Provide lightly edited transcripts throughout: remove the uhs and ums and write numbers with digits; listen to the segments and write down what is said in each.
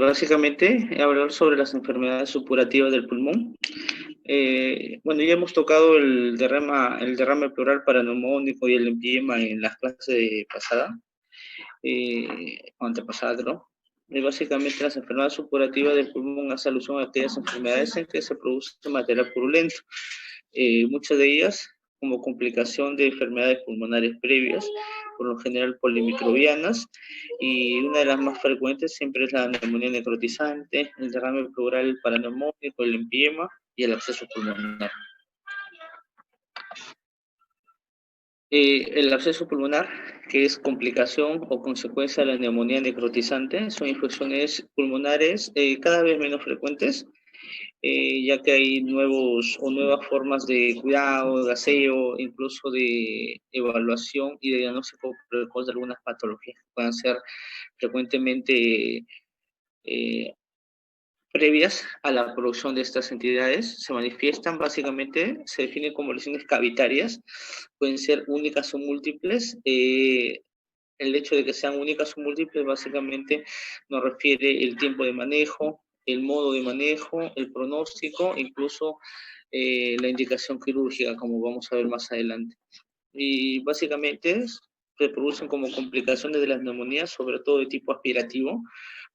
Básicamente, hablar sobre las enfermedades supurativas del pulmón. Bueno, ya hemos tocado el derrame pleural paraneumónico y el empiema en las clases pasada, o antepasada, ¿no? Y básicamente las enfermedades supurativas del pulmón hacen alusión a aquellas enfermedades en que se produce material purulento. Muchas de ellas como complicación de enfermedades pulmonares previas, por lo general polimicrobianas, y una de las más frecuentes siempre es la neumonía necrotizante, el derrame pleural paraneumónico, el empiema y el absceso pulmonar. El absceso pulmonar, que es complicación o consecuencia de la neumonía necrotizante, son infecciones pulmonares cada vez menos frecuentes, ya que hay nuevas formas de cuidado, de aseo, incluso de evaluación y de diagnóstico precoz de algunas patologías que puedan ser frecuentemente eh, previas a la producción de estas entidades. Se manifiestan básicamente, se definen como lesiones cavitarias, pueden ser únicas o múltiples. El hecho de que sean únicas o múltiples básicamente nos refiere el tiempo de manejo, el modo de manejo, el pronóstico, incluso la indicación quirúrgica, como vamos a ver más adelante. Y básicamente se producen como complicaciones de las neumonías, sobre todo de tipo aspirativo.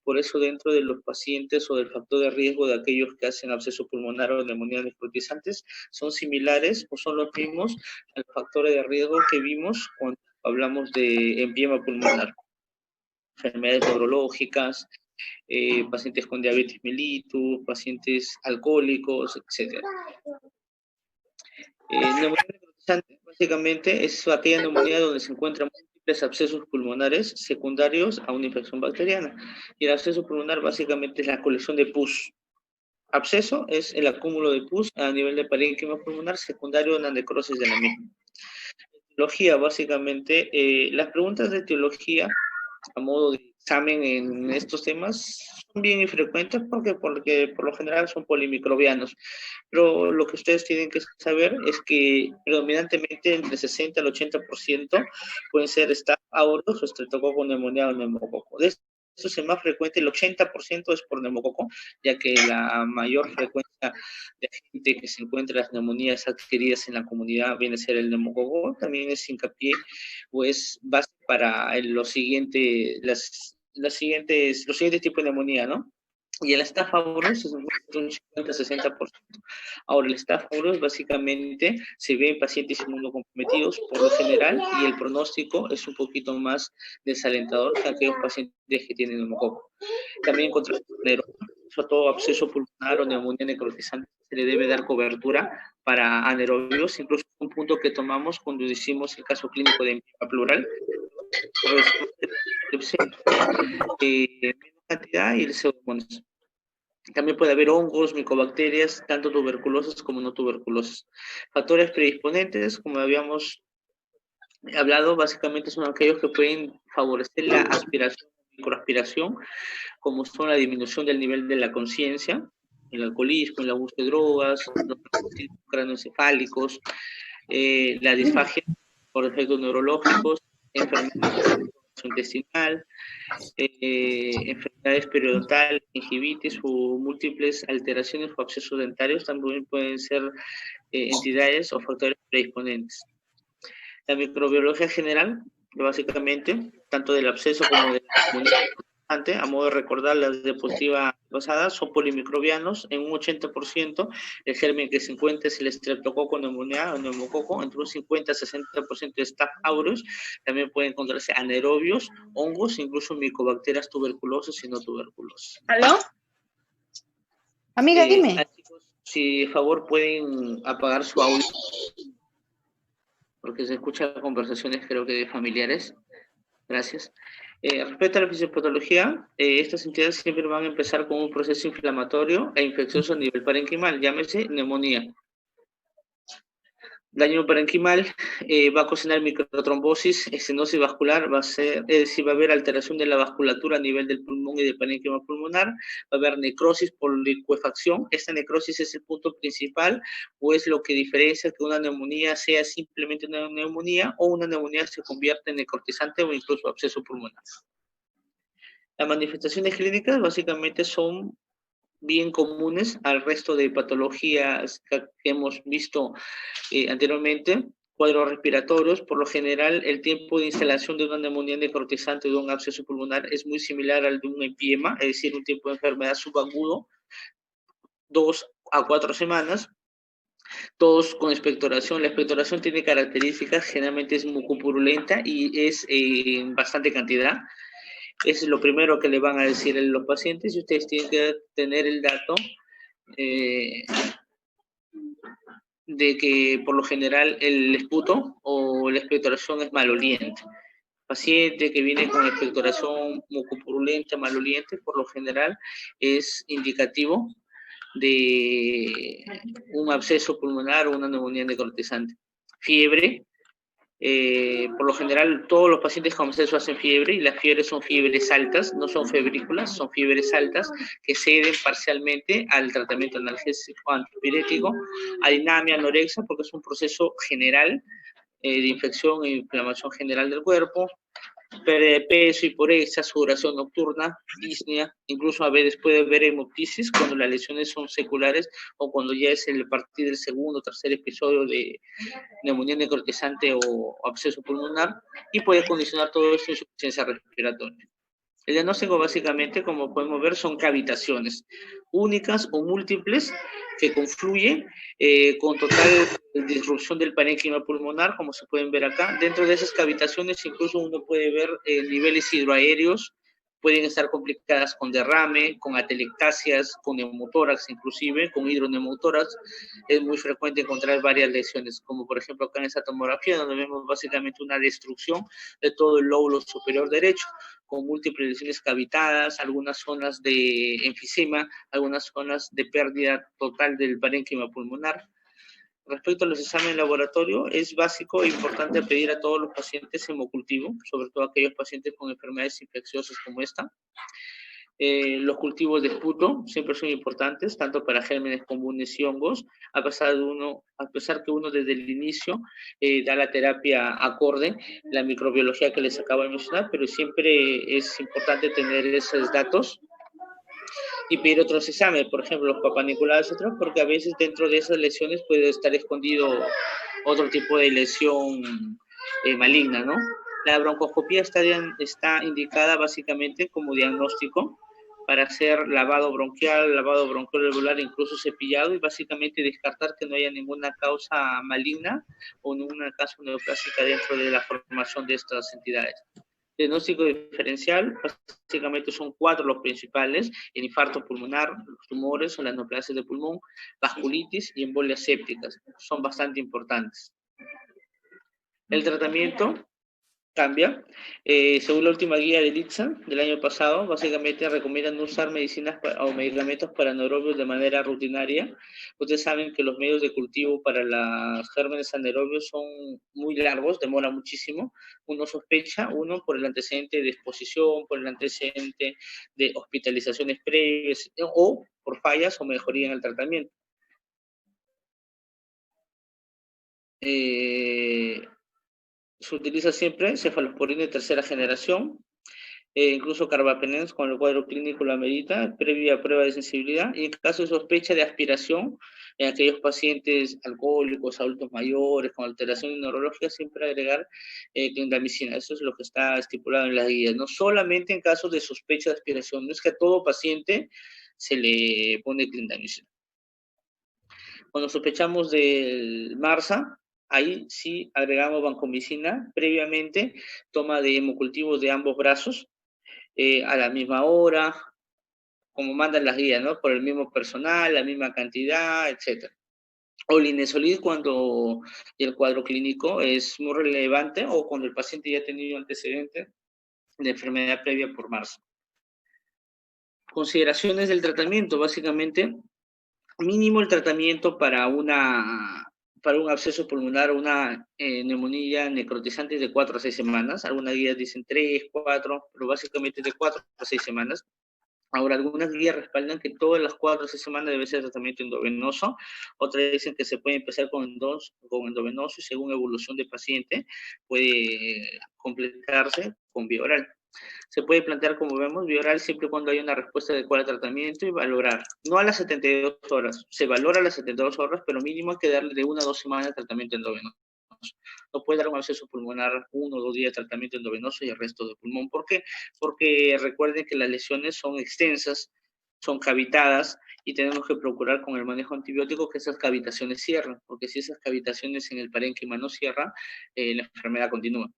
Por eso dentro de los pacientes o del factor de riesgo de aquellos que hacen absceso pulmonar o neumonías necrotizantes son similares o son los mismos a los factores de riesgo que vimos cuando hablamos de empiema pulmonar, enfermedades neurológicas, pacientes con diabetes mellitus, pacientes alcohólicos, etc. Neumonía necrotizante básicamente es aquella neumonía donde se encuentran múltiples abscesos pulmonares secundarios a una infección bacteriana. Y el absceso pulmonar básicamente es la colección de pus. Absceso es el acúmulo de pus a nivel de parénquima pulmonar secundario a una necrosis de la misma. Etiología, básicamente, las preguntas de etiología a modo de examen en estos temas son bien infrecuentes porque por lo general son polimicrobianos. Pero lo que ustedes tienen que saber es que predominantemente entre 60 al 80% pueden ser Staph aureus o Streptococcus pneumoniae o neumococo. De esto es el más frecuente, el 80% es por neumococo, ya que la mayor frecuencia de gente que se encuentra las neumonías adquiridas en la comunidad viene a ser el neumococo. También es hincapié o es base para los siguientes tipos de neumonía, ¿no? Y el Staph aureus es un 50-60%. Ahora, el Staph aureus básicamente se ve en pacientes inmunocomprometidos por lo general y el pronóstico es un poquito más desalentador que aquellos pacientes que tienen neumococo. También contra sobre todo absceso pulmonar o neumonía necrotizante se le debe dar cobertura para anaerobios, incluso un punto que tomamos cuando hicimos el caso clínico de empiema pleural, menos cantidad y el pseudomonas. También puede haber hongos, micobacterias, tanto tuberculosas como no tuberculosas. Factores predisponentes, como habíamos hablado, básicamente son aquellos que pueden favorecer la aspiración, microaspiración, como son la disminución del nivel de la conciencia, el alcoholismo, el abuso de drogas, los cráneoencefálicos, la disfagia por efectos neurológicos, enfermedades intestinal, enfermedades periodontales, gingivitis o múltiples alteraciones o abscesos dentarios también pueden ser entidades o factores predisponentes. La microbiología general, básicamente, tanto del absceso como de la comunidad, a modo de recordar las diapositivas pasadas, son polimicrobianos en un 80%. El germen que se encuentra es el Streptococcus pneumoniae o neumococo, entre un 50-60% de Staph aureus. También pueden encontrarse anaerobios, hongos, incluso micobacterias tuberculosas y no tuberculosas. ¿Aló? Amiga, dime. Chicos, si por favor pueden apagar su audio, porque se escuchan conversaciones creo que de familiares. Gracias. Respecto a la fisiopatología, estas entidades siempre van a empezar con un proceso inflamatorio e infeccioso a nivel parenquimal, llámese neumonía. Daño parenquimal, va a ocasionar microtrombosis, estenosis vascular, va a haber alteración de la vasculatura a nivel del pulmón y del parénquima pulmonar, va a haber necrosis por licuefacción. Esta necrosis es el punto principal o es lo que diferencia que una neumonía sea simplemente una neumonía o una neumonía se convierte en necrotizante o incluso absceso pulmonar. Las manifestaciones clínicas básicamente son bien comunes al resto de patologías que hemos visto anteriormente. Cuadros respiratorios, por lo general, el tiempo de instalación de una neumonía necrotizante o de un absceso pulmonar es muy similar al de un empiema, es decir, un tiempo de enfermedad subagudo, 2 a 4 semanas, todos con expectoración. La expectoración tiene características, generalmente es mucopurulenta y es bastante cantidad. Es lo primero que le van a decir a los pacientes y ustedes tienen que tener el dato eh, de que por lo general el esputo o la expectoración es maloliente. Paciente que viene con expectoración mucopurulenta, maloliente, por lo general es indicativo de un absceso pulmonar o una neumonía necrotizante. Fiebre, por lo general todos los pacientes con absceso hacen fiebre y las fiebres son fiebres altas, no son febrículas, son fiebres altas que ceden parcialmente al tratamiento analgésico antipirético, a dinamia, anorexia, porque es un proceso general de infección e inflamación general del cuerpo, pérdida de peso, hiporexia, sudoración nocturna, disnea, incluso a veces puede haber hemoptisis cuando las lesiones son seculares o cuando ya es a partir del segundo o tercer episodio de neumonía necrotizante o absceso pulmonar y puede condicionar todo esto insuficiencia respiratoria. El diagnóstico básicamente, como podemos ver, son cavitaciones únicas o múltiples que confluyen con total disrupción del parénquima pulmonar, como se pueden ver acá. Dentro de esas cavitaciones incluso uno puede ver niveles hidroaéreos, pueden estar complicadas con derrame, con atelectasias, con neumotórax inclusive, con hidroneumotórax. Es muy frecuente encontrar varias lesiones, como por ejemplo acá en esta tomografía, donde vemos básicamente una destrucción de todo el lóbulo superior derecho, con múltiples lesiones cavitadas, algunas zonas de enfisema, algunas zonas de pérdida total del parénquima pulmonar. Respecto a los exámenes de laboratorio, es básico e importante pedir a todos los pacientes hemocultivo, sobre todo aquellos pacientes con enfermedades infecciosas como esta. Los cultivos de esputo siempre son importantes, tanto para gérmenes comunes y hongos, a pesar que uno desde el inicio da la terapia acorde, la microbiología que les acabo de mencionar, pero siempre es importante tener esos datos y pedir otros exámenes, por ejemplo, los papanicolados, otros, porque a veces dentro de esas lesiones puede estar escondido otro tipo de lesión maligna, ¿no? La broncoscopía está indicada básicamente como diagnóstico para hacer lavado bronquial alveolar, incluso cepillado, y básicamente descartar que no haya ninguna causa maligna o ninguna causa neoplásica dentro de la formación de estas entidades. Diagnóstico diferencial, básicamente son 4 los principales: el infarto pulmonar, los tumores o las neoplasias de pulmón, vasculitis y embolias sépticas. Son bastante importantes. El tratamiento cambia. Según la última guía de ITSA del año pasado, básicamente recomiendan no usar medicinas o medicamentos para anaerobios de manera rutinaria. Ustedes saben que los medios de cultivo para los gérmenes anaerobios son muy largos, demora muchísimo. Uno sospecha, por el antecedente de exposición, por el antecedente de hospitalizaciones previas o por fallas o mejoría en el tratamiento. Se utiliza siempre cefalosporina de tercera generación, incluso carbapenems con el cuadro clínico lo amerita, previa prueba de sensibilidad, y en caso de sospecha de aspiración, en aquellos pacientes alcohólicos, adultos mayores, con alteraciones neurológicas, siempre agregar clindamicina. Eso es lo que está estipulado en las guías, no solamente en casos de sospecha de aspiración, no es que a todo paciente se le pone clindamicina. Cuando sospechamos del MARSA, ahí sí agregamos vancomicina, previamente toma de hemocultivos de ambos brazos, a la misma hora, como mandan las guías, ¿no? Por el mismo personal, la misma cantidad, etc. O linezolid cuando el cuadro clínico es muy relevante o cuando el paciente ya ha tenido antecedentes de enfermedad previa por MARSA. Consideraciones del tratamiento, básicamente, mínimo el tratamiento para un absceso pulmonar o una neumonía necrotizante es de 4 a 6 semanas. Algunas guías dicen 3, 4, pero básicamente de 4 a 6 semanas. Ahora, algunas guías respaldan que todas las 4 o 6 semanas debe ser tratamiento endovenoso. Otras dicen que se puede empezar con endovenoso y según evolución del paciente puede completarse con vía oral. Se puede plantear, como vemos, vía oral siempre y cuando haya una respuesta adecuada al tratamiento y valorar. No a las 72 horas, se valora a las 72 horas, pero mínimo hay que darle de 1 a 2 semanas de tratamiento endovenoso. No puede dar un absceso pulmonar 1 o 2 días de tratamiento endovenoso y el resto de pulmón. ¿Por qué? Porque recuerden que las lesiones son extensas, son cavitadas y tenemos que procurar con el manejo antibiótico que esas cavitaciones cierren, porque si esas cavitaciones en el parénquima no cierran, la enfermedad continúa.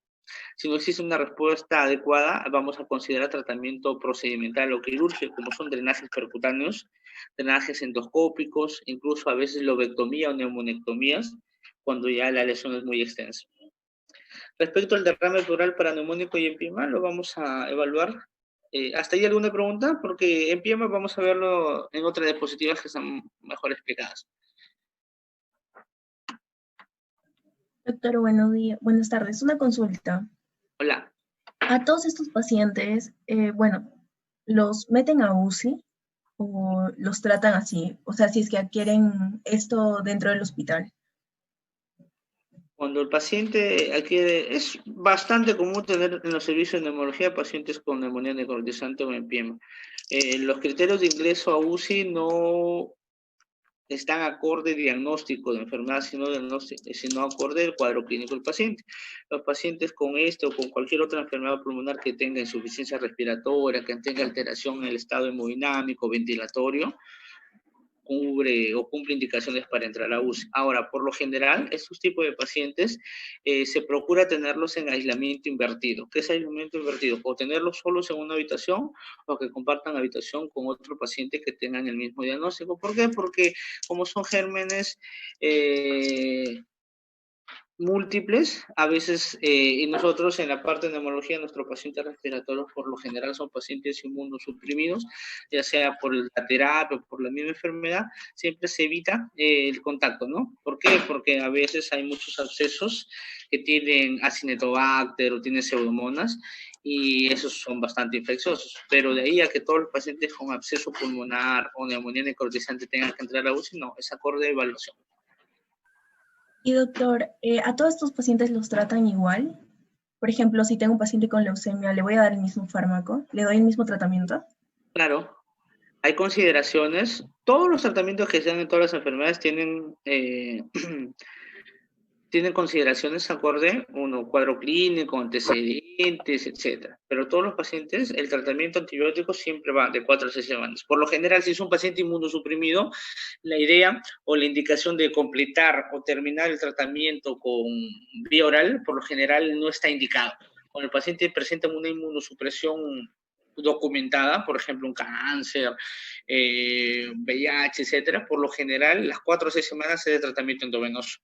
Si no existe una respuesta adecuada, vamos a considerar tratamiento procedimental o quirúrgico, como son drenajes percutáneos, drenajes endoscópicos, incluso a veces lobectomía o neumonectomías, cuando ya la lesión es muy extensa. Respecto al derrame pleural para neumónico y empiema, lo vamos a evaluar. ¿Hasta ahí alguna pregunta? Porque empiema vamos a verlo en otras diapositivas que están mejor explicadas. Doctor, buenos días, buenas tardes. Una consulta. Hola. A todos estos pacientes, ¿los meten a UCI o los tratan así? O sea, si es que adquieren esto dentro del hospital. Cuando el paciente adquiere, es bastante común tener en los servicios de neumología pacientes con neumonía necrotizante o empiema. Los criterios de ingreso a UCI no están acorde al diagnóstico de enfermedad, sino acorde al cuadro clínico del paciente. Los pacientes con esto o con cualquier otra enfermedad pulmonar que tenga insuficiencia respiratoria, que tenga alteración en el estado hemodinámico, ventilatorio, cumple indicaciones para entrar a UCI. Ahora, por lo general, estos tipos de pacientes se procura tenerlos en aislamiento invertido. ¿Qué es aislamiento invertido? O tenerlos solos en una habitación o que compartan habitación con otro paciente que tengan el mismo diagnóstico. ¿Por qué? Porque como son gérmenes múltiples, a veces, y nosotros en la parte de neumología, nuestros pacientes respiratorios por lo general son pacientes inmunosuprimidos, ya sea por la terapia o por la misma enfermedad, siempre se evita el contacto, ¿no? ¿Por qué? Porque a veces hay muchos abscesos que tienen acinetobacter o tienen pseudomonas, y esos son bastante infecciosos, pero de ahí a que todos los pacientes con absceso pulmonar o neumonía necrotizante tengan que entrar a UCI, no, es acorde de evaluación. Y doctor, ¿a todos estos pacientes los tratan igual? Por ejemplo, si tengo un paciente con leucemia, ¿le voy a dar el mismo fármaco? ¿Le doy el mismo tratamiento? Claro, hay consideraciones. Todos los tratamientos que se dan en todas las enfermedades tienen, tienen consideraciones acorde, uno, cuadro clínico, antecedentes, etcétera. Pero todos los pacientes, el tratamiento antibiótico siempre va de 4 a 6 semanas. Por lo general, si es un paciente inmunosuprimido, la idea o la indicación de completar o terminar el tratamiento con vía oral, por lo general no está indicado. Cuando el paciente presenta una inmunosupresión documentada, por ejemplo, un cáncer, VIH, etcétera, por lo general, las 4 o 6 semanas es de tratamiento endovenoso.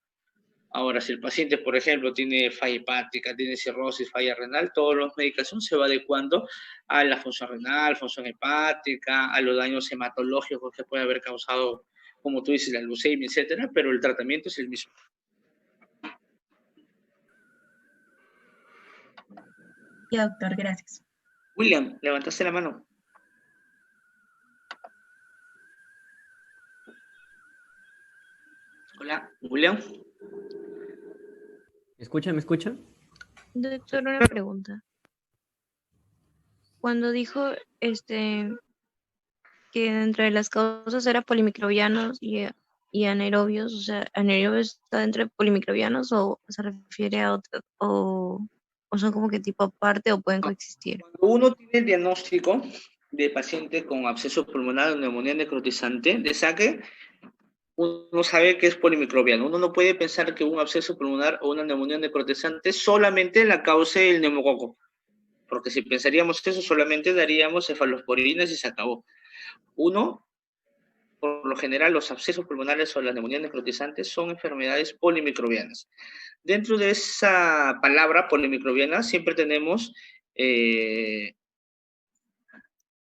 Ahora, si el paciente, por ejemplo, tiene falla hepática, tiene cirrosis, falla renal, todas las medicaciones se va adecuando a la función renal, función hepática, a los daños hematológicos que puede haber causado, como tú dices, la leucemia, etcétera, pero el tratamiento es el mismo. Ya, doctor, gracias. William, levantaste la mano. Hola, William. ¿Me escucha? ¿Me escucha? Doctor, una pregunta. Cuando dijo que dentro de las causas era polimicrobianos y anaerobios, o sea, anaerobios está dentro de polimicrobianos o se refiere a otro, o son como que tipo aparte o pueden coexistir. Cuando uno tiene el diagnóstico de paciente con absceso pulmonar o neumonía necrotizante de saque, uno sabe que es polimicrobiano. Uno no puede pensar que un absceso pulmonar o una neumonía necrotizante solamente la cause el neumococo, porque si pensaríamos eso, solamente daríamos cefalosporinas y se acabó. Uno, por lo general, los abscesos pulmonares o las neumonías necrotizantes son enfermedades polimicrobianas. Dentro de esa palabra polimicrobiana siempre tenemos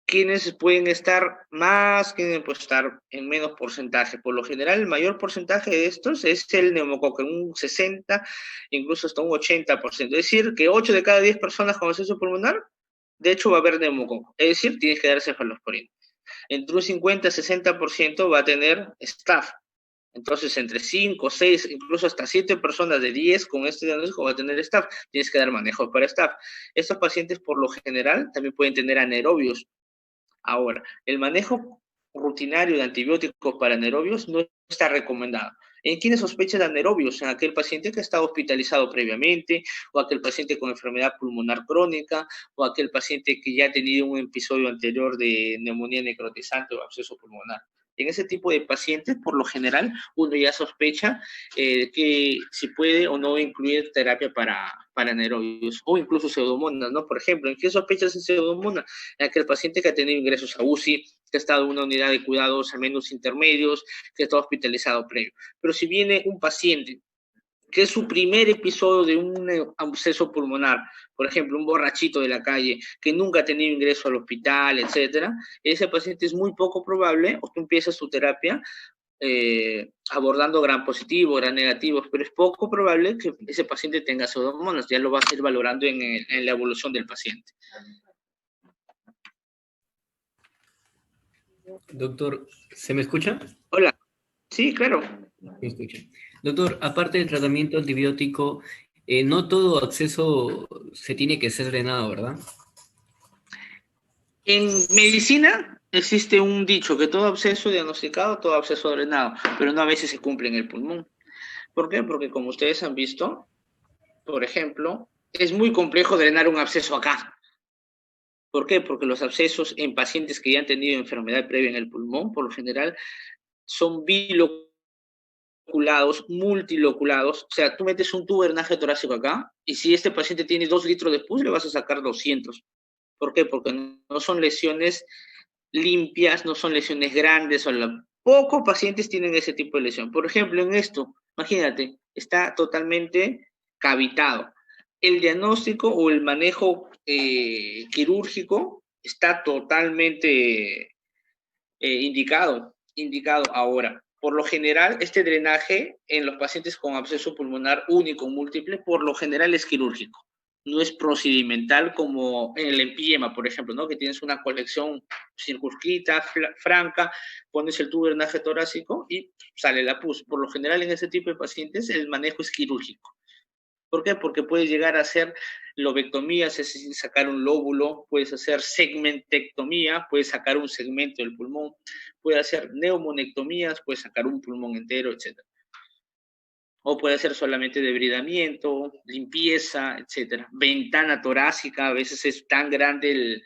quienes pueden estar más, quienes pueden estar en menos porcentaje. Por lo general, el mayor porcentaje de estos es el neumococo, un 60, incluso hasta un 80%. Es decir, que 8 de cada 10 personas con absceso pulmonar, de hecho, va a haber neumococo. Es decir, tienes que dar cefalosporina. Entre un 50 y 60% va a tener staph. Entonces, entre 5, 6, incluso hasta 7 personas de 10 con este diagnóstico va a tener staph. Tienes que dar manejo para staph. Estos pacientes, por lo general, también pueden tener anaerobios. Ahora, el manejo rutinario de antibióticos para anaerobios no está recomendado. ¿En quiénes sospechan de anaerobios? En aquel paciente que está hospitalizado previamente, o aquel paciente con enfermedad pulmonar crónica, o aquel paciente que ya ha tenido un episodio anterior de neumonía necrotizante o absceso pulmonar. En ese tipo de pacientes, por lo general, uno ya sospecha que si puede o no incluir terapia para anaerobios, o incluso pseudomonas, ¿no? Por ejemplo, ¿en qué sospechas en pseudomonas? En aquel paciente que ha tenido ingresos a UCI, que ha estado en una unidad de cuidados al menos intermedios, que está hospitalizado previo. Pero si viene un paciente que es su primer episodio de un absceso pulmonar, por ejemplo, un borrachito de la calle que nunca ha tenido ingreso al hospital, etcétera, ese paciente es muy poco probable, o tú empiezas tu terapia abordando gram positivo, gram negativos, pero es poco probable que ese paciente tenga pseudomonas, ya lo vas a ir valorando en la evolución del paciente. Doctor, ¿se me escucha? Hola, sí, claro. Me escucha. Doctor, aparte del tratamiento antibiótico, no todo absceso se tiene que ser drenado, ¿verdad? En medicina existe un dicho que todo absceso diagnosticado, todo absceso drenado, pero no a veces se cumple en el pulmón. ¿Por qué? Porque como ustedes han visto, por ejemplo, es muy complejo drenar un absceso acá. ¿Por qué? Porque los abscesos en pacientes que ya han tenido enfermedad previa en el pulmón, por lo general, son biloculados, multiloculados. O sea, tú metes un tubo de drenaje torácico acá, y si este paciente tiene 2 litros de pus, le vas a sacar 200. ¿Por qué? Porque no son lesiones limpias, no son lesiones grandes. Pocos pacientes tienen ese tipo de lesión. Por ejemplo, en esto, imagínate, está totalmente cavitado. El diagnóstico o el manejo quirúrgico está totalmente indicado ahora. Por lo general, este drenaje en los pacientes con absceso pulmonar único múltiple, por lo general es quirúrgico. No es procedimental como en el empiema, por ejemplo, ¿no? Que tienes una colección circunscrita, franca, pones el tubo de drenaje torácico y sale la pus. Por lo general, en ese tipo de pacientes, el manejo es quirúrgico. ¿Por qué? Porque puedes llegar a hacer lobectomías, es decir, sacar un lóbulo, puedes hacer segmentectomía, puedes sacar un segmento del pulmón, puedes hacer neumonectomías, puedes sacar un pulmón entero, etc. O puede hacer solamente debridamiento, limpieza, etc. Ventana torácica, a veces es tan grande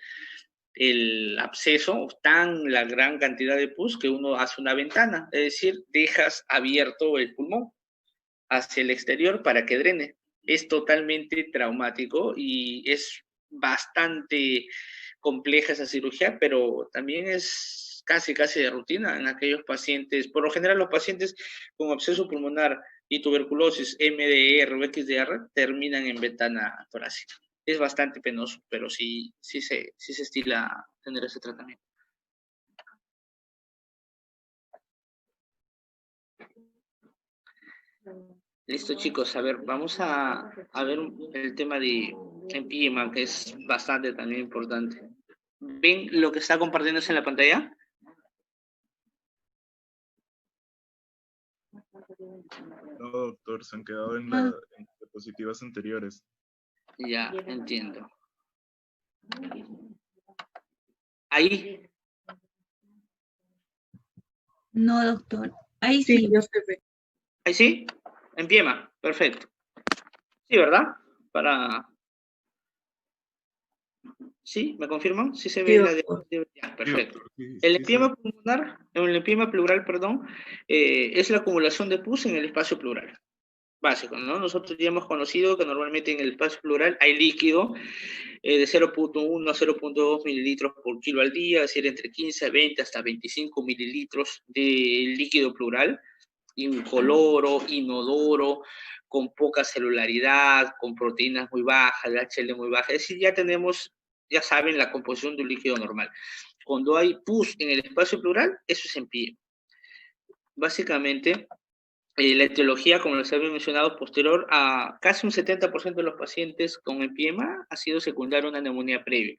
el absceso, tan la gran cantidad de pus que uno hace una ventana, es decir, dejas abierto el pulmón hacia el exterior para que drene. Es totalmente traumático y es bastante compleja esa cirugía, pero también es casi de rutina en aquellos pacientes. Por lo general, los pacientes con absceso pulmonar y tuberculosis, MDR o XDR, terminan en ventana torácica. Es bastante penoso, pero sí se estila tener ese tratamiento. Listo, chicos. A ver, vamos a ver el tema de empiema, que es bastante también importante. ¿Ven lo que está compartiéndose en la pantalla? No, doctor, se han quedado en las diapositivas anteriores. Ya, entiendo. ¿Ahí? No, doctor. Ahí sí. ¿Ahí sí? Empiema, perfecto. Sí, ¿verdad? ¿Sí? ¿Me confirman? ¿Sí se ve la diapositiva? Ya, perfecto. El empiema pulmonar, el empiema pleural, perdón, es la acumulación de pus en el espacio pleural. Básico, ¿no? Nosotros ya hemos conocido que normalmente en el espacio pleural hay líquido de 0.1 a 0.2 mililitros por kilo al día, es decir, entre 15 a 20 hasta 25 mililitros de líquido pleural, incoloro, inodoro, con poca celularidad, con proteínas muy bajas, de HL muy baja. Es decir, ya saben la composición de un líquido normal. Cuando hay pus en el espacio pleural, eso es empiema. Básicamente, La etiología, como les había mencionado, posterior a casi un 70% de los pacientes con empiema ha sido secundaria a una neumonía previa.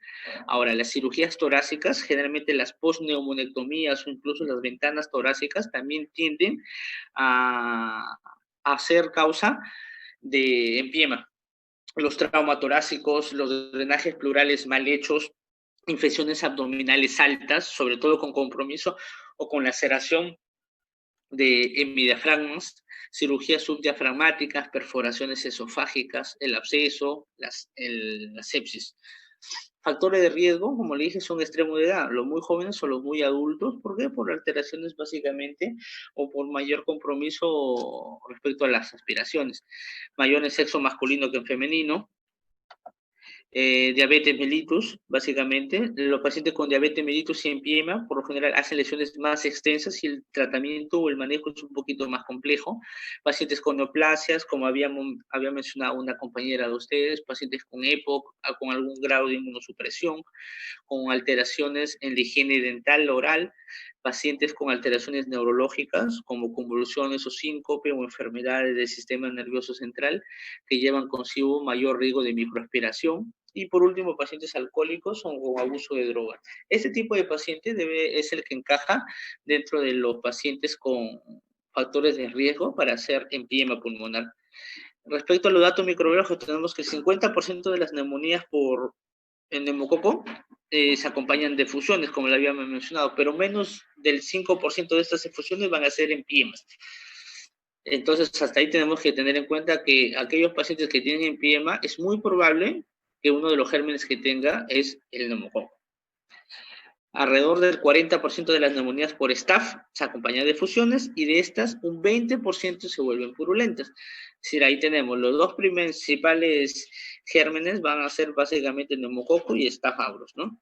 Ahora, las cirugías torácicas, generalmente las postneumonectomías o incluso las ventanas torácicas, también tienden a ser causa de empiema. Los traumatorácicos, los drenajes pleurales mal hechos, infecciones abdominales altas, sobre todo con compromiso o con laceración de hemidiafragmas, cirugías subdiafragmáticas, perforaciones esofágicas, el absceso, la sepsis. Factores de riesgo, como le dije, son extremo de edad, los muy jóvenes o los muy adultos. ¿Por qué? Por alteraciones básicamente o por mayor compromiso respecto a las aspiraciones. Mayor en sexo masculino que en femenino. Diabetes mellitus, básicamente. Los pacientes con diabetes mellitus y empiema, por lo general, hacen lesiones más extensas y el tratamiento o el manejo es un poquito más complejo. Pacientes con neoplasias, como había mencionado una compañera de ustedes, pacientes con EPOC, con algún grado de inmunosupresión, con alteraciones en la higiene dental oral, pacientes con alteraciones neurológicas como convulsiones o síncope o enfermedades del sistema nervioso central que llevan consigo mayor riesgo de microaspiración. Y por último, pacientes alcohólicos o con abuso de drogas. Este tipo de paciente es el que encaja dentro de los pacientes con factores de riesgo para hacer empiema pulmonar. Respecto a los datos microbiológicos, tenemos que el 50% de las neumonías por neumococo se acompañan de efusiones, como lo habíamos mencionado, pero menos del 5% de estas efusiones van a ser empiemas. Entonces, hasta ahí tenemos que tener en cuenta que aquellos pacientes que tienen empiema, es muy probable que uno de los gérmenes que tenga es el neumococo. Alrededor del 40% de las neumonías por staph se acompañan de efusiones y de estas un 20% se vuelven purulentas. Es decir, ahí tenemos los dos principales gérmenes van a ser básicamente neumococo y staph aureus, ¿no?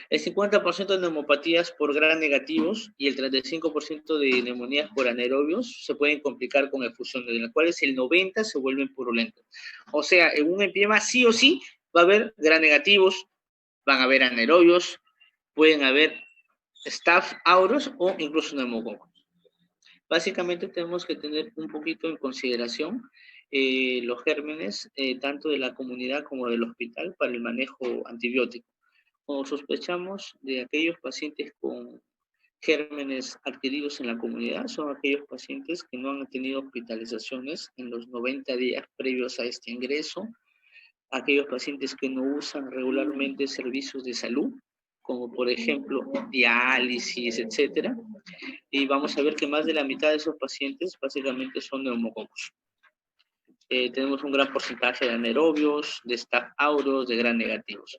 El 50% de neumopatías por gram negativos y el 35% de neumonías por anaerobios se pueden complicar con efusiones, de las cuales el 90% se vuelven purulentas. O sea, en un empiema sí o sí va a haber gram negativos, van a haber anaerobios, pueden haber staph aureus o incluso neumococos. Básicamente tenemos que tener un poquito en consideración los gérmenes, tanto de la comunidad como del hospital, para el manejo antibiótico. Cuando sospechamos de aquellos pacientes con gérmenes adquiridos en la comunidad, son aquellos pacientes que no han tenido hospitalizaciones en los 90 días previos a este ingreso, aquellos pacientes que no usan regularmente servicios de salud, como por ejemplo diálisis, etcétera, y vamos a ver que más de la mitad de esos pacientes básicamente son neumococos. Tenemos un gran porcentaje de anaerobios, de staph aureus, de gram negativos.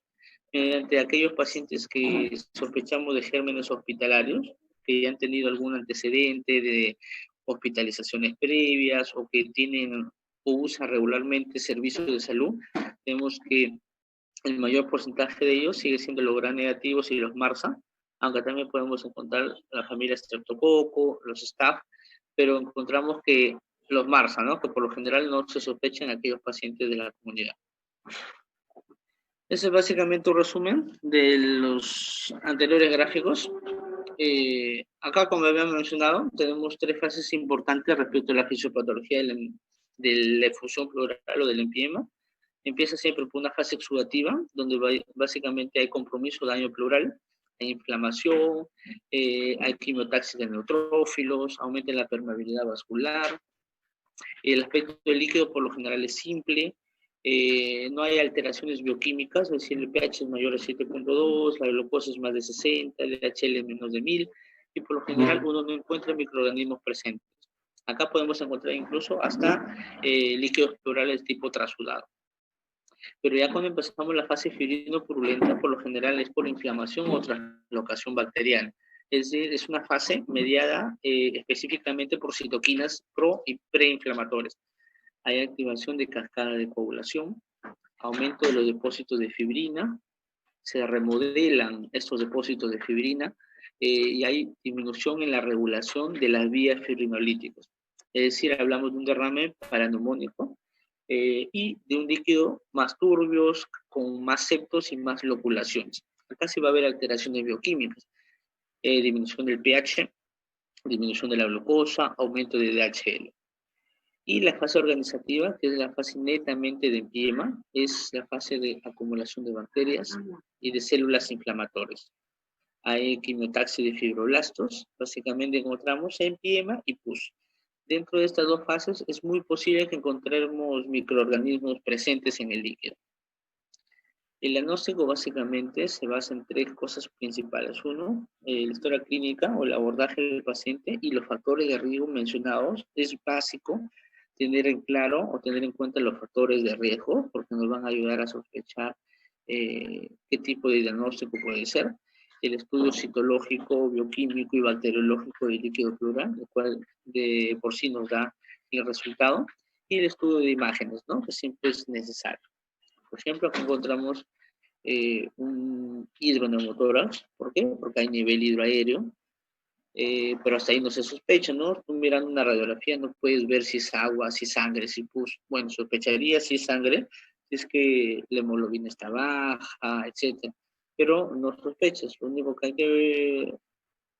Mediante aquellos pacientes que sospechamos de gérmenes hospitalarios, que ya han tenido algún antecedente de hospitalizaciones previas o que tienen o usan regularmente servicios de salud, vemos que el mayor porcentaje de ellos sigue siendo los gram negativos y los MRSA, aunque también podemos encontrar la familia Streptococo, los staph, pero encontramos que los MRSA, ¿no? Que por lo general no se sospechan aquellos pacientes de la comunidad. Ese es básicamente un resumen de los anteriores gráficos. Acá, como habíamos mencionado, tenemos tres fases importantes respecto a la fisiopatología de la efusión pleural o del empiema. Empieza siempre por una fase exudativa, donde básicamente hay compromiso, daño pleural, hay inflamación, hay quimiotaxis de neutrófilos, aumenta la permeabilidad vascular. El aspecto del líquido por lo general es simple, no hay alteraciones bioquímicas, es decir, el pH es mayor a 7.2, la glucosa es más de 60, el DHL es menos de 1000, y por lo general uno no encuentra microorganismos presentes. Acá podemos encontrar incluso hasta líquidos pleurales tipo trasudado. Pero ya cuando empezamos la fase fibrino-purulenta, por lo general es por inflamación o translocación bacteriana. Es decir, es una fase mediada específicamente por citoquinas pro y preinflamatorias. Hay activación de cascada de coagulación, aumento de los depósitos de fibrina, se remodelan estos depósitos de fibrina y hay disminución en la regulación de las vías fibrinolíticas. Es decir, hablamos de un derrame paraneumónico y de un líquido más turbios, con más septos y más loculaciones. Acá sí va a haber alteraciones bioquímicas, disminución del pH, disminución de la glucosa, aumento de DHL. Y la fase organizativa, que es la fase netamente de empiema, es la fase de acumulación de bacterias y de células inflamatorias. Hay quimiotaxis de fibroblastos, básicamente encontramos empiema y pus. Dentro de estas dos fases es muy posible que encontremos microorganismos presentes en el líquido. El diagnóstico básicamente se basa en tres cosas principales. Uno, la historia clínica o el abordaje del paciente y los factores de riesgo mencionados. Es básico tener en claro o tener en cuenta los factores de riesgo porque nos van a ayudar a sospechar qué tipo de diagnóstico puede ser. El estudio citológico, bioquímico y bacteriológico del líquido pleural, el cual de por sí nos da el resultado. Y el estudio de imágenes, ¿no? Que siempre es necesario. Por ejemplo, aquí encontramos un hidroneumotórax. ¿Por qué? Porque hay nivel hidroaéreo, pero hasta ahí no se sospecha, ¿no? Tú mirando una radiografía no puedes ver si es agua, si es sangre, si pus. Bueno, sospecharía si es sangre, si es que la hemoglobina está baja, etc. Pero no sospechas. Lo único que hay que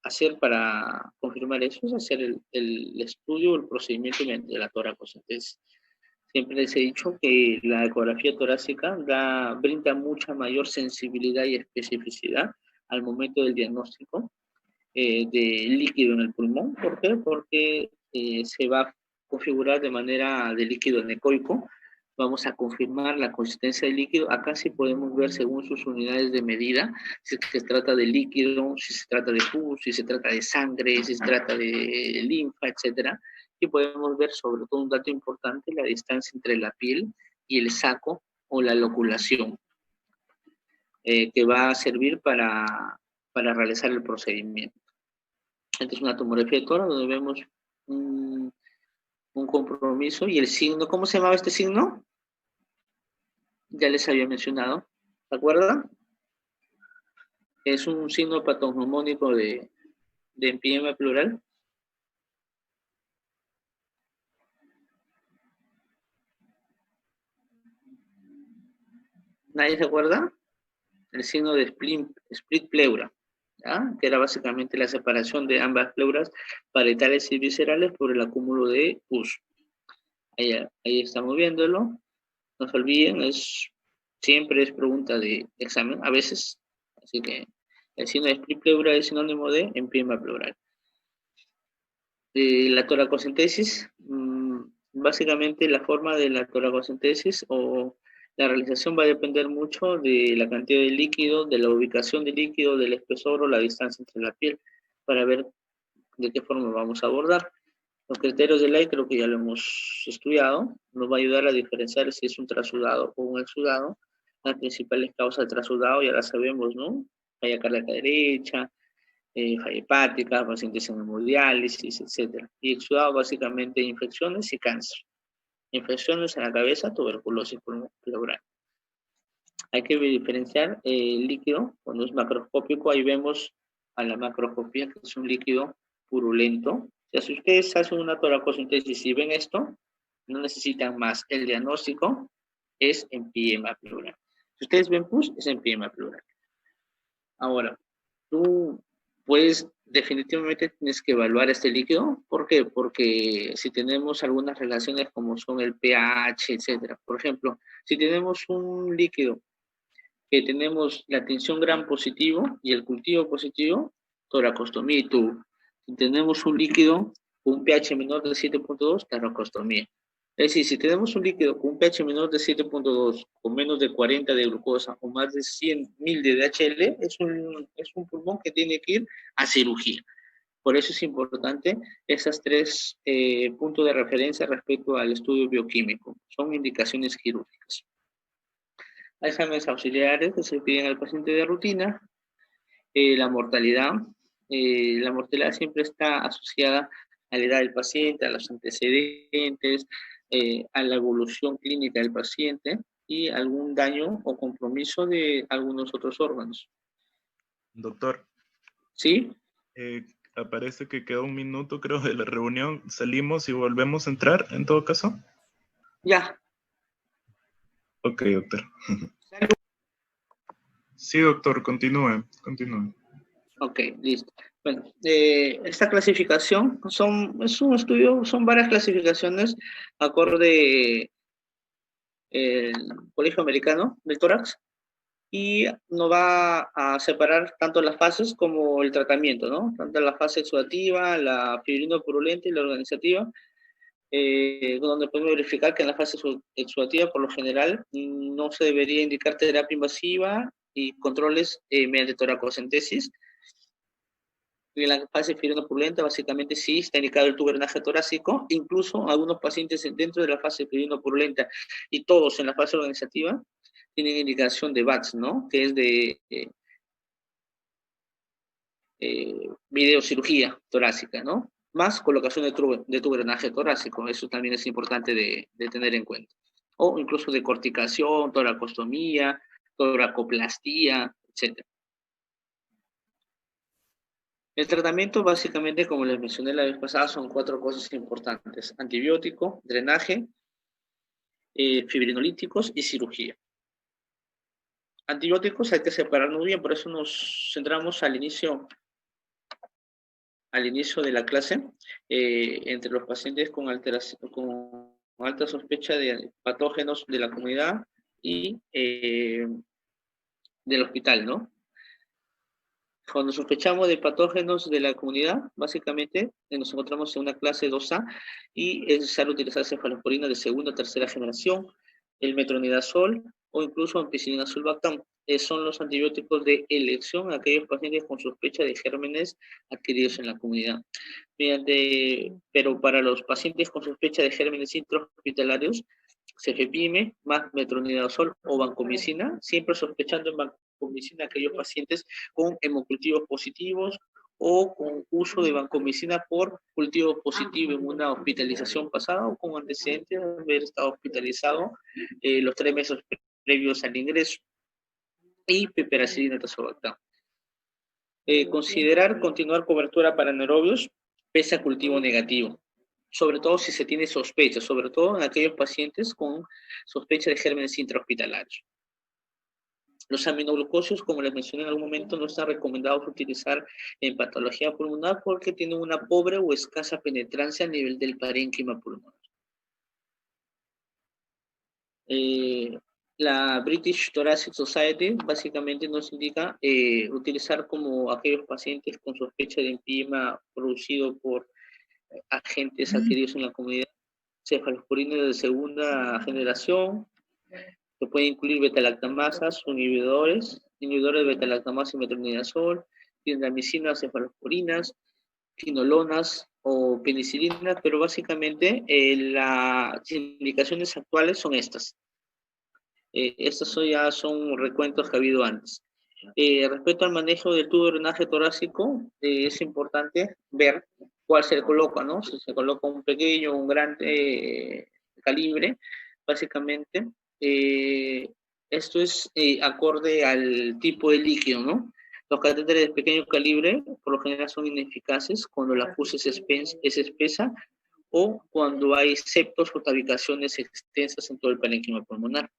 hacer para confirmar eso es hacer el estudio, el procedimiento mediante la toracocentesis. Siempre les he dicho que la ecografía torácica brinda mucha mayor sensibilidad y especificidad al momento del diagnóstico de líquido en el pulmón. ¿Por qué? Porque se va a configurar de manera de líquido anecoico. Vamos a confirmar la consistencia del líquido. Acá sí podemos ver según sus unidades de medida, si se trata de líquido, si se trata de pus, si se trata de sangre, si se trata de linfa, etcétera. Y podemos ver sobre todo un dato importante, la distancia entre la piel y el saco o la loculación, que va a servir para realizar el procedimiento. Esta es una tomografía de tórax donde vemos un compromiso y el signo. ¿Cómo se llamaba este signo? Ya les había mencionado. ¿Se acuerdan? Es un signo patognomónico de empiema pleural. ¿Nadie se acuerda? El signo de split pleura, ¿ya? Que era básicamente la separación de ambas pleuras parietales y viscerales por el acúmulo de pus. Ahí estamos viéndolo. No se olviden, siempre es pregunta de examen, a veces. Así que el signo de split pleura es sinónimo de empiema pleural. La toracocentesis, básicamente la forma de la toracocentesis o la realización va a depender mucho de la cantidad de líquido, de la ubicación del líquido, del espesor o la distancia entre la piel, para ver de qué forma vamos a abordar. Los criterios de ley creo que ya lo hemos estudiado, nos va a ayudar a diferenciar si es un trasudado o un exudado. Las principales causas de trasudado ya las sabemos, ¿no? Falla cardíaca derecha, falla hepática, pacientes en hemodiálisis, etc. Y exudado básicamente infecciones y cáncer. Infecciones en la cabeza, tuberculosis pleural. Hay que diferenciar el líquido cuando es macroscópico. Ahí vemos a la macroscopía que es un líquido purulento. O sea, si ustedes hacen una toracocentesis y ven esto, no necesitan más. El diagnóstico es empiema pleural. Si ustedes ven pus, es empiema pleural. Ahora, tú definitivamente tienes que evaluar este líquido. ¿Por qué? Porque si tenemos algunas relaciones como son el pH, etcétera. Por ejemplo, si tenemos un líquido que tenemos la tensión gram positivo y el cultivo positivo, toracostomía y tubo. Si tenemos un líquido con un pH menor de 7.2, toracostomía. Es decir, si tenemos un líquido con un pH menor de 7.2, con menos de 40 de glucosa o más de 100.000 de DHL, es un pulmón que tiene que ir a cirugía. Por eso es importante esas tres puntos de referencia respecto al estudio bioquímico. Son indicaciones quirúrgicas. Hay exámenes auxiliares que se piden al paciente de rutina. La mortalidad siempre está asociada a la edad del paciente, a los antecedentes, a la evolución clínica del paciente y algún daño o compromiso de algunos otros órganos. Doctor. ¿Sí? Aparece que queda un minuto, creo, de la reunión. ¿Salimos y volvemos a entrar, en todo caso? Ya. Ok, doctor. Sí, doctor, continúe. Ok, listo. Bueno, esta clasificación es un estudio, son varias clasificaciones acorde el Colegio Americano del Tórax y nos va a separar tanto las fases como el tratamiento, ¿no? Tanto la fase exudativa, la fibrino-purulenta y la organizativa, donde podemos verificar que en la fase exudativa, por lo general, no se debería indicar terapia invasiva y controles mediante toracocentesis. Y en la fase fibrino-purulenta, básicamente sí está indicado el tubernaje torácico, incluso algunos pacientes dentro de la fase fibrino-purulenta y todos en la fase organizativa tienen indicación de VATS, ¿no? Que es de videocirugía torácica, ¿no? Más colocación de tubernaje torácico, eso también es importante de tener en cuenta. O incluso de corticación, toracostomía, toracoplastía, etc. El tratamiento, básicamente, como les mencioné la vez pasada, son 4 cosas importantes: antibiótico, drenaje, fibrinolíticos y cirugía. Antibióticos hay que separarnos bien, por eso nos centramos al inicio de la clase, entre los pacientes con alta sospecha de patógenos de la comunidad y del hospital, ¿no? Cuando sospechamos de patógenos de la comunidad, básicamente nos encontramos en una clase 2A y es necesario utilizar cefalosporina de segunda o tercera generación, el metronidazol o incluso ampicilina sulbactam. Son los antibióticos de elección a aquellos pacientes con sospecha de gérmenes adquiridos en la comunidad. Pero para los pacientes con sospecha de gérmenes intrahospitalarios, cefepime más metronidazol o vancomicina, siempre sospechando en vancomicina aquellos pacientes con hemocultivos positivos o con uso de vancomicina por cultivo positivo en una hospitalización pasada o con antecedentes de haber estado hospitalizado los 3 meses previos al ingreso, y piperacilina tazobactam. Considerar continuar cobertura para anaerobios pese a cultivo negativo, sobre todo si se tiene sospecha, sobre todo en aquellos pacientes con sospecha de gérmenes intrahospitalarios. Los aminoglucósidos, como les mencioné en algún momento, no están recomendados utilizar en patología pulmonar porque tienen una pobre o escasa penetrancia a nivel del parénquima pulmonar. La British Thoracic Society básicamente nos indica utilizar como aquellos pacientes con sospecha de enfisema producido por agentes adquiridos en la comunidad, cefalosporina de segunda generación, que puede incluir beta-lactamasas, inhibidores de beta-lactamasa y metronidazol, tindamicina, cefalosporinas, quinolonas o penicilinas, pero básicamente las indicaciones actuales son estas. Estos ya son recuentos que ha habido antes. Respecto al manejo del tubo de drenaje torácico, es importante ver cuál se le coloca, ¿no? Si se coloca un pequeño o un grande calibre, básicamente, esto es acorde al tipo de líquido, ¿no? Los catéteres de pequeño calibre, por lo general, son ineficaces cuando la pus es espesa o cuando hay septos o tabicaciones extensas en todo el parénquima pulmonar.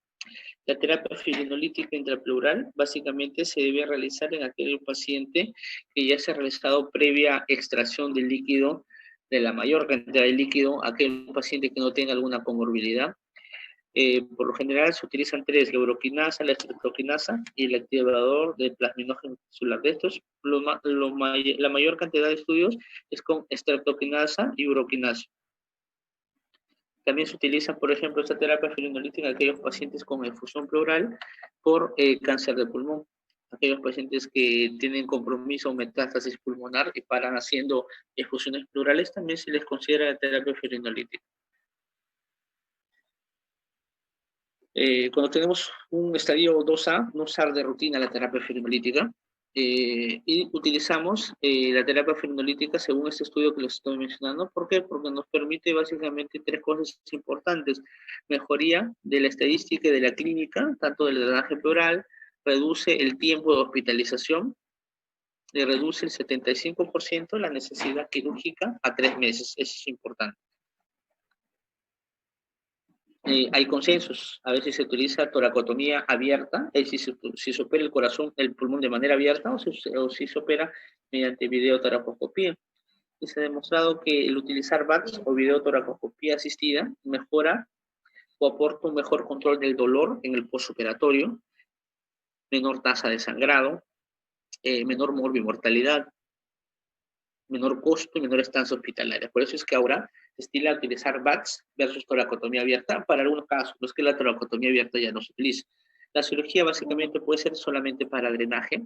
La terapia fibrinolítica intrapleural básicamente se debe realizar en aquel paciente que ya se ha realizado previa extracción del líquido, de la mayor cantidad de líquido, aquel paciente que no tenga alguna comorbilidad. Por lo general se utilizan 3, la uroquinasa, la estreptoquinasa y el activador de plasminógeno tisular. De estos, la mayor cantidad de estudios es con estreptoquinasa y uroquinasa. También se utiliza, por ejemplo, esta terapia fibrinolítica en aquellos pacientes con efusión pleural por cáncer de pulmón. Aquellos pacientes que tienen compromiso o metástasis pulmonar y paran haciendo efusiones pleurales, también se les considera la terapia fibrinolítica. Cuando tenemos un estadio 2A, no usar de rutina la terapia fibrinolítica, y utilizamos la terapia fibrinolítica según este estudio que les estoy mencionando. ¿Por qué? Porque nos permite básicamente 3 cosas importantes: mejoría de la estadística y de la clínica, tanto del drenaje pleural, reduce el tiempo de hospitalización, y reduce el 75% la necesidad quirúrgica a 3 meses. Eso es importante. hay consensos. A veces se utiliza toracotomía abierta, es decir, si se opera el corazón, el pulmón de manera abierta o si se opera mediante videotoracoscopía. Y se ha demostrado que el utilizar VATS o videotoracoscopía asistida mejora o aporta un mejor control del dolor en el postoperatorio, menor tasa de sangrado, menor morbimortalidad, menor costo y menor estancia hospitalaria. Por eso es que ahora se estila utilizar VATS versus toracotomía abierta para algunos casos, los que la toracotomía abierta ya no se utiliza. La cirugía básicamente puede ser solamente para drenaje,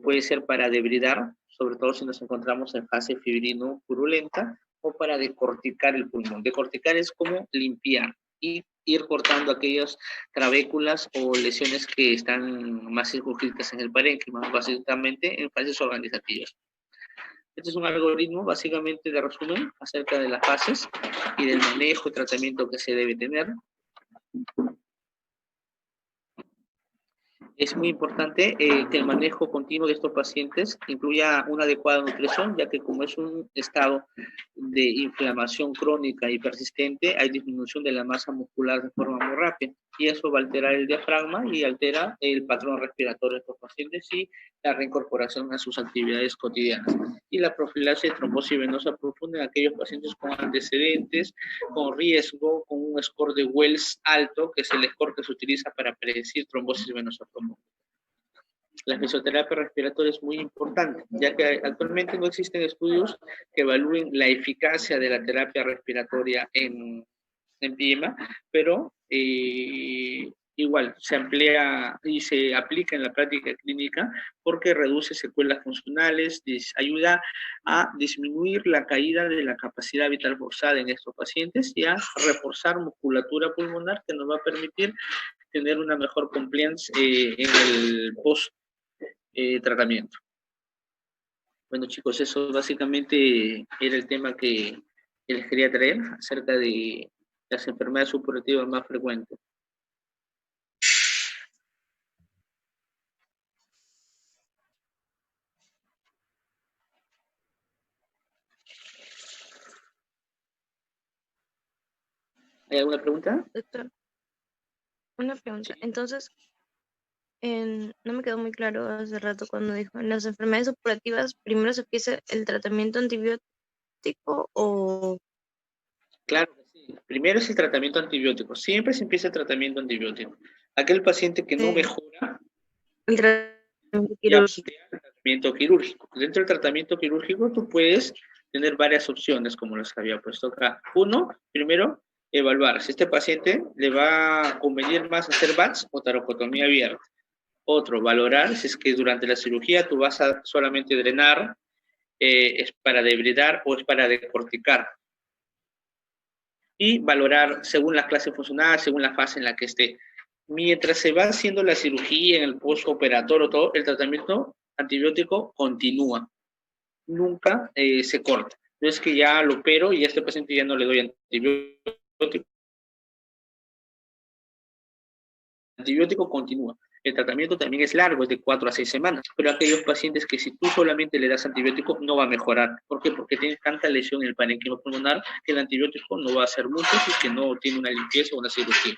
puede ser para debridar, sobre todo si nos encontramos en fase fibrino-purulenta, o para decorticar el pulmón. Decorticar es como limpiar y ir cortando aquellas trabéculas o lesiones que están más circunscritas en el parénquima, básicamente en fases organizativas. Este es un algoritmo básicamente de resumen acerca de las fases y del manejo y tratamiento que se debe tener. Es muy importante que el manejo continuo de estos pacientes incluya una adecuada nutrición, ya que como es un estado de inflamación crónica y persistente, hay disminución de la masa muscular de forma muy rápida, y eso va a alterar el diafragma y altera el patrón respiratorio de estos pacientes y la reincorporación a sus actividades cotidianas. Y la profilaxis de trombosis venosa profunda en aquellos pacientes con antecedentes, con riesgo, con un score de Wells alto, que es el score que se utiliza para predecir trombosis venosa profunda. La fisioterapia respiratoria es muy importante, ya que actualmente no existen estudios que evalúen la eficacia de la terapia respiratoria en PIMA, pero igual se amplía y se aplica en la práctica clínica porque reduce secuelas funcionales, ayuda a disminuir la caída de la capacidad vital forzada en estos pacientes y a reforzar musculatura pulmonar que nos va a permitir tener una mejor compliance en el post-tratamiento. Bueno, chicos, eso básicamente era el tema que les quería traer acerca de las enfermedades supurativas más frecuentes. ¿Hay alguna pregunta? Doctor, una pregunta. Entonces, no me quedó muy claro hace rato cuando dijo, en las enfermedades supurativas, primero se empieza el tratamiento antibiótico o... Claro que sí. Primero es el tratamiento antibiótico. Siempre se empieza el tratamiento antibiótico. Aquel paciente que no mejora, el tratamiento ya quirúrgico. el tratamiento quirúrgico. Dentro del tratamiento quirúrgico tú puedes tener varias opciones, como les había puesto acá. Uno, primero, evaluar si este paciente le va a convenir más hacer VATS o toracotomía abierta. Otro, valorar si es que durante la cirugía tú vas a solamente drenar, es para debridar o es para decorticar. Y valorar según la clase funcional, según la fase en la que esté. Mientras se va haciendo la cirugía en el postoperatorio, todo, el tratamiento antibiótico continúa. Nunca se corta. No es que ya lo opero y a este paciente ya no le doy antibiótico. El antibiótico continúa. El tratamiento también es largo, es de 4 a 6 semanas, pero aquellos pacientes que si tú solamente le das antibiótico no va a mejorar. ¿Por qué? Porque tiene tanta lesión en el parénquima pulmonar que el antibiótico no va a hacer mucho si es que no tiene una limpieza o una cirugía.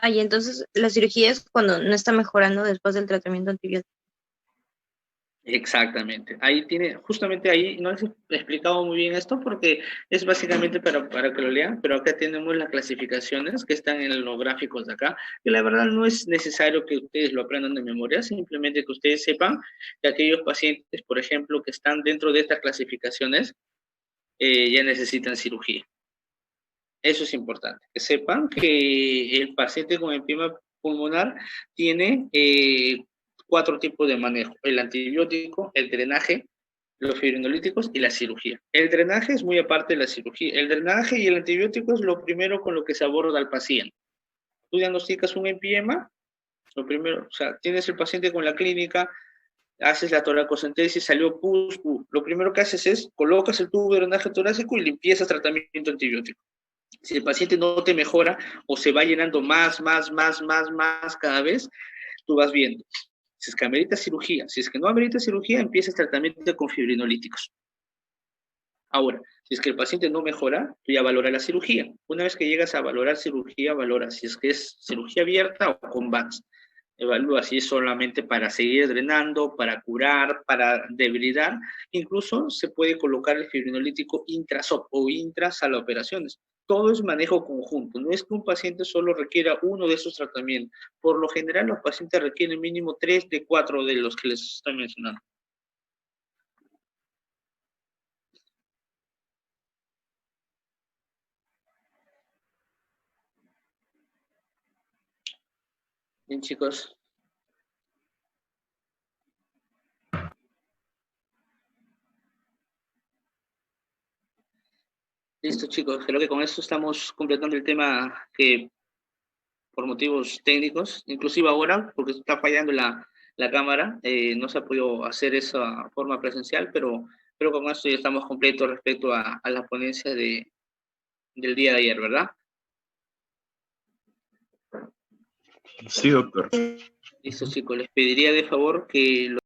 Y entonces la cirugía es cuando no está mejorando después del tratamiento antibiótico. Exactamente. Ahí tiene, justamente ahí, no les he explicado muy bien esto porque es básicamente para que lo lean, pero acá tenemos las clasificaciones que están en los gráficos de acá, y la verdad no es necesario que ustedes lo aprendan de memoria, simplemente que ustedes sepan que aquellos pacientes, por ejemplo, que están dentro de estas clasificaciones, ya necesitan cirugía. Eso es importante, que sepan que el paciente con enfisema pulmonar tiene 4 tipos de manejo: el antibiótico, el drenaje, los fibrinolíticos y la cirugía. El drenaje es muy aparte de la cirugía. El drenaje y el antibiótico es lo primero con lo que se aborda al paciente. Tú diagnosticas un enfisema, lo primero, o sea, tienes el paciente con la clínica, haces la toracocentesis, salió pus, lo primero que haces es colocas el tubo de drenaje torácico y limpiezas tratamiento antibiótico. Si el paciente no te mejora o se va llenando más cada vez, tú vas viendo. Si es que amerita cirugía, si es que no amerita cirugía, empiezas tratamiento con fibrinolíticos. Ahora, si es que el paciente no mejora, tú ya valoras la cirugía. Una vez que llegas a valorar cirugía, valoras si es que es cirugía abierta o con VATS. Evalúa si es solamente para seguir drenando, para curar, para debilitar. Incluso se puede colocar el fibrinolítico intrasop o intras a las operaciones. Todo es manejo conjunto. No es que un paciente solo requiera uno de esos tratamientos. Por lo general, los pacientes requieren mínimo 3 de 4 de los que les estoy mencionando. Bien, chicos. Listo, chicos. Creo que con esto estamos completando el tema que por motivos técnicos, inclusive ahora, porque está fallando la cámara, no se ha podido hacer esa forma presencial, pero con esto ya estamos completos respecto a la ponencia del día de ayer, ¿verdad? Sí, doctor. Listo, chicos. Les pediría de favor que